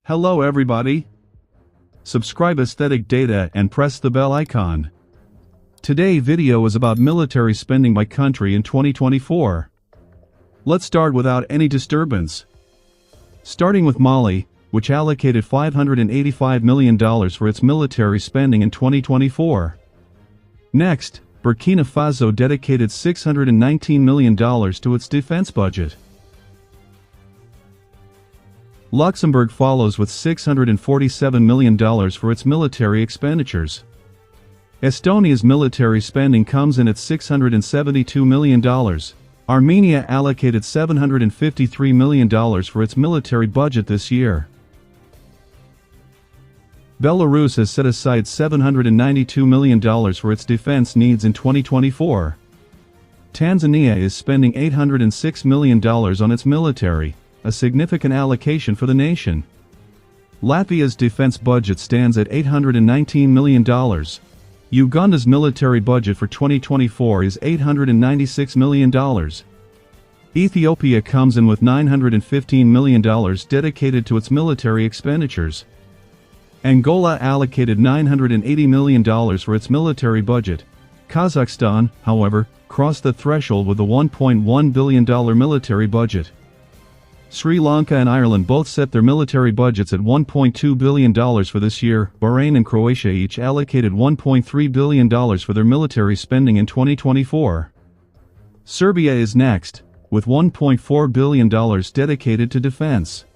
Hello everybody. Subscribe Aesthetic Data and press the bell icon. Today video is about military spending by country in 2024. Let's start without any disturbance. Starting with Mali, which allocated $585 million for its military spending in 2024. Next, Burkina Faso dedicated $619 million to its defense budget. Luxembourg follows with $647 million for its military expenditures. Estonia's military spending comes in at $672 million. Armenia allocated $753 million for its military budget this year. Belarus has set aside $792 million for its defense needs in 2024. Tanzania is spending $806 million on its military, a significant allocation for the nation. Latvia's defense budget stands at $819 million. Uganda's military budget for 2024 is $896 million. Ethiopia comes in with $915 million dedicated to its military expenditures. Angola allocated $980 million for its military budget. Kazakhstan, however, crossed the threshold with a $1.1 billion military budget. Sri Lanka and Ireland both set their military budgets at $1.2 billion for this year. Bahrain and Croatia each allocated $1.3 billion for their military spending in 2024. Serbia is next, with $1.4 billion dedicated to defense.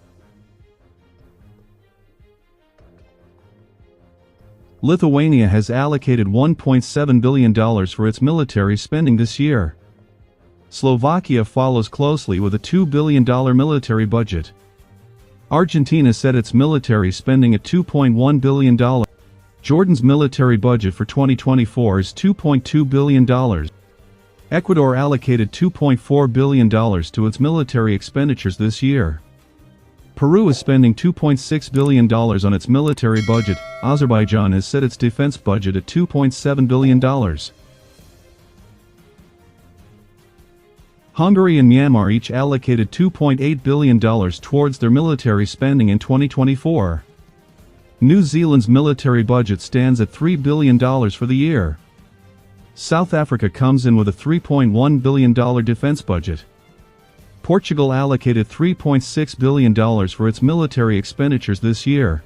Lithuania has allocated $1.7 billion for its military spending this year. Slovakia follows closely with a $2 billion military budget. Argentina set its military spending at $2.1 billion. Jordan's military budget for 2024 is $2.2 billion. Ecuador allocated $2.4 billion to its military expenditures this year. Peru is spending $2.6 billion on its military budget. Azerbaijan has set its defense budget at $2.7 billion. Hungary and Myanmar each allocated $2.8 billion towards their military spending in 2024. New Zealand's military budget stands at $3 billion for the year. South Africa comes in with a $3.1 billion defense budget. Portugal allocated $3.6 billion for its military expenditures this year.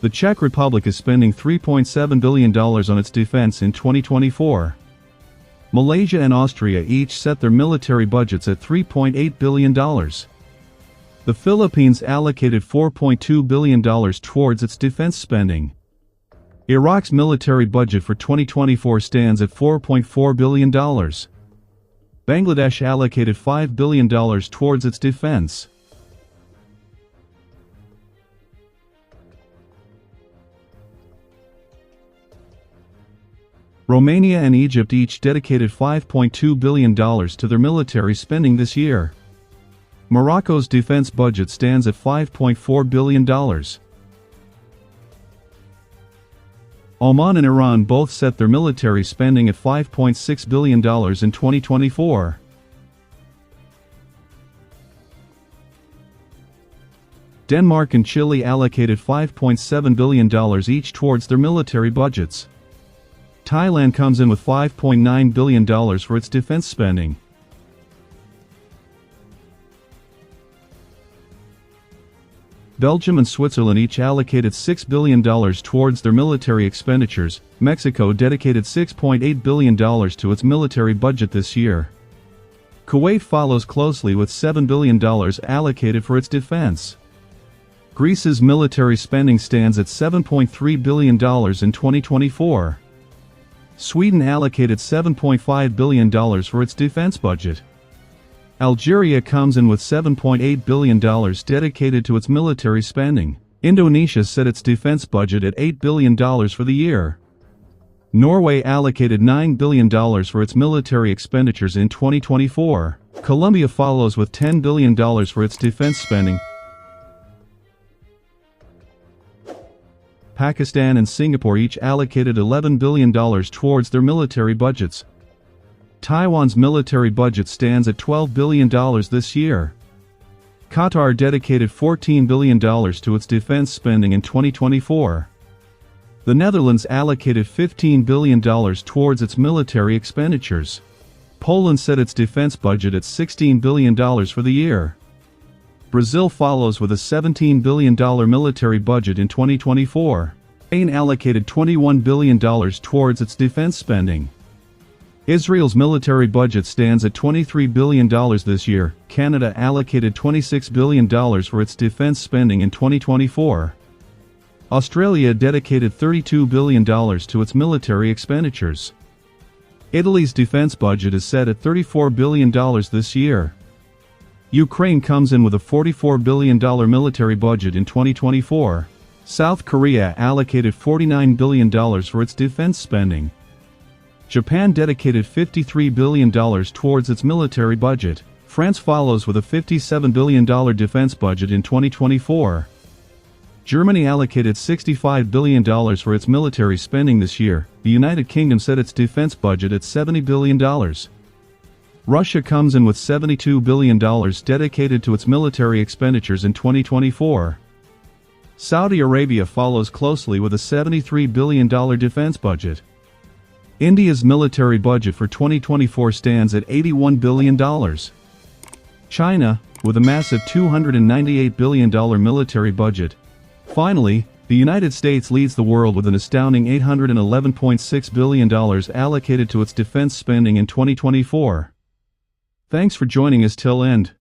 The Czech Republic is spending $3.7 billion on its defense in 2024. Malaysia and Austria each set their military budgets at $3.8 billion. The Philippines allocated $4.2 billion towards its defense spending. Iraq's military budget for 2024 stands at $4.4 billion. Bangladesh allocated $5 billion towards its defense. Romania and Egypt each dedicated $5.2 billion to their military spending this year. Morocco's defense budget stands at $5.4 billion. Oman and Iran both set their military spending at $5.6 billion in 2024. Denmark and Chile allocated $5.7 billion each towards their military budgets. Thailand comes in with $5.9 billion for its defense spending. Belgium and Switzerland each allocated $6 billion towards their military expenditures. Mexico dedicated $6.8 billion to its military budget this year. Kuwait follows closely with $7 billion allocated for its defense. Greece's military spending stands at $7.3 billion in 2024. Sweden allocated $7.5 billion for its defense budget. Algeria comes in with $7.8 billion dedicated to its military spending. Indonesia set its defense budget at $8 billion for the year. Norway allocated $9 billion for its military expenditures in 2024. Colombia follows with $10 billion for its defense spending. Pakistan and Singapore each allocated $11 billion towards their military budgets. Taiwan's military budget stands at $12 billion this year. Qatar dedicated $14 billion to its defense spending in 2024. The Netherlands allocated $15 billion towards its military expenditures. Poland set its defense budget at $16 billion for the year. Brazil follows with a $17 billion military budget in 2024. Spain allocated $21 billion towards its defense spending. Israel's military budget stands at $23 billion this year. Canada allocated $26 billion for its defense spending in 2024. Australia dedicated $32 billion to its military expenditures. Italy's defense budget is set at $34 billion this year. Ukraine comes in with a $44 billion military budget in 2024. South Korea allocated $49 billion for its defense spending. Japan dedicated $53 billion towards its military budget. France follows with a $57 billion defense budget in 2024. Germany allocated $65 billion for its military spending this year. The United Kingdom set its defense budget at $70 billion. Russia comes in with $72 billion dedicated to its military expenditures in 2024. Saudi Arabia follows closely with a $73 billion defense budget. India's military budget for 2024 stands at $81 billion. China, with a massive $298 billion military budget. Finally, the United States leads the world with an astounding $811.6 billion allocated to its defense spending in 2024. Thanks for joining us till end.